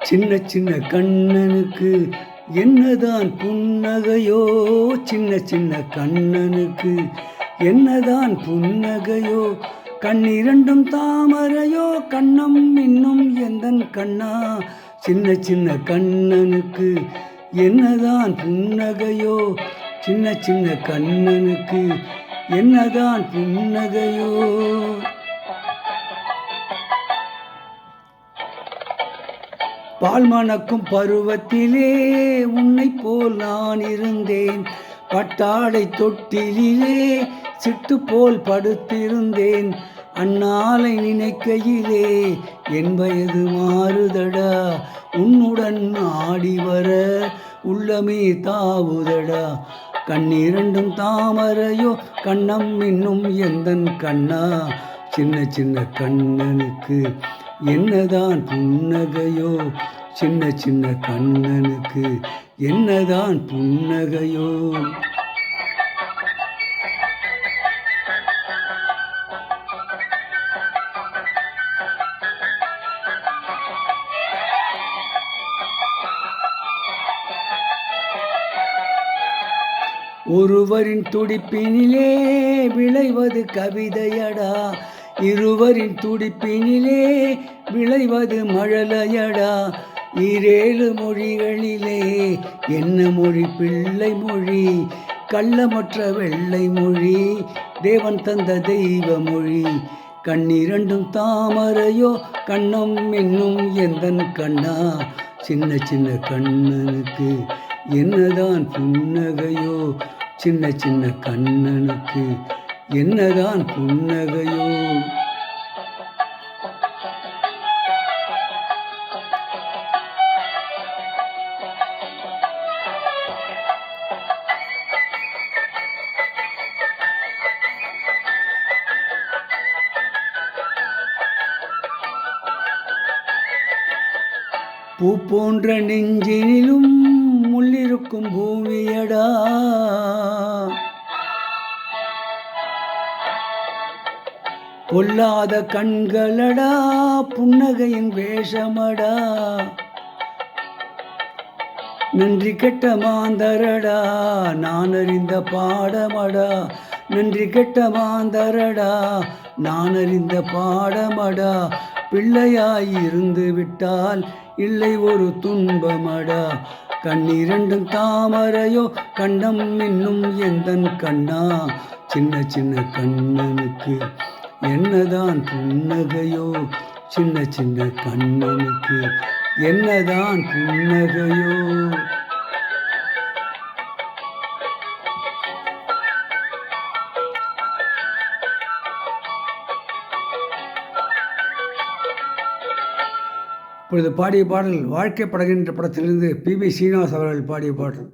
சின்ன சின்ன கண்ணனுக்கு என்னதான் புன்னகையோ, சின்ன சின்ன கண்ணனுக்கு என்னதான் புன்னகையோ, கண்ணிரண்டும் தாமரையோ, கண்ணம் இன்னும் எந்தன் கண்ணா. சின்ன சின்ன கண்ணனுக்கு என்னதான் புன்னகையோ, சின்ன சின்ன கண்ணனுக்கு என்னதான் புன்னகையோ. பால் மணக்கும் பருவத்திலே உன்னை போல் நான் இருந்தேன். பட்டாடை தொட்டிலே சிட்டு போல் படுத்திருந்தேன். அந்நாளை நினைக்கையிலே என் வயது மாறுதடா. உன்னுடன் ஆடி வர உள்ளமே தாவுதடா. கண்ணிரண்டும் தாமரையோ, கண்ணம் இன்னும் எந்தன் கண்ணா. சின்ன சின்ன கண்ணனுக்கு என்னதான் புன்னகையோ, சின்ன சின்ன கண்ணனுக்கு என்னதான் புன்னகையோ. ஒருவரின் துடிப்பினிலே விளைவது கவிதையடா. இருவரின் துடிப்பினிலே விளைவது மழலையடா. 7 மொழிகளிலே என்ன மொழி பிள்ளை மொழி, கள்ளமற்ற வெள்ளை மொழி, தேவன் தந்த தெய்வ மொழி. கண்ணிரண்டும் தாமரையோ, கண்ணம் இன்னும் எந்தன் கண்ணா. சின்ன சின்ன கண்ணனுக்கு என்னதான் புன்னகையோ, சின்ன சின்ன கண்ணனுக்கு என்னதான் புன்னகையோ. பூ போன்ற நெஞ்சினிலும் முள்ளிருக்கும் பூமியடா. பொல்லாத கண்களடா, புன்னகையின் வேஷமடா. நன்றி கெட்ட மாந்தரடா, நான் அறிந்த பாடமடா. நன்றி கெட்ட மாந்தரடா, நான் அறிந்த பாடமடா. பிள்ளையாய் இருந்து விட்டால் இல்லை ஒரு துன்பமடா. கண்ணிரண்டும் தாமரையோ, கண்ணம் இன்னும் எந்தன் கண்ணா. சின்ன சின்ன கண்ணனுக்கு என்னதான் புன்னகையோ, சின்ன சின்ன கண்ணனுக்கு என்னதான் புன்னகையோ. இப்பொழுது பாடிய பாடல் வாழ்க்கை படகின்ற படத்திலிருந்து பி.பி. ஸ்ரீனிவாஸ் அவர்கள் பாடிய பாடல்.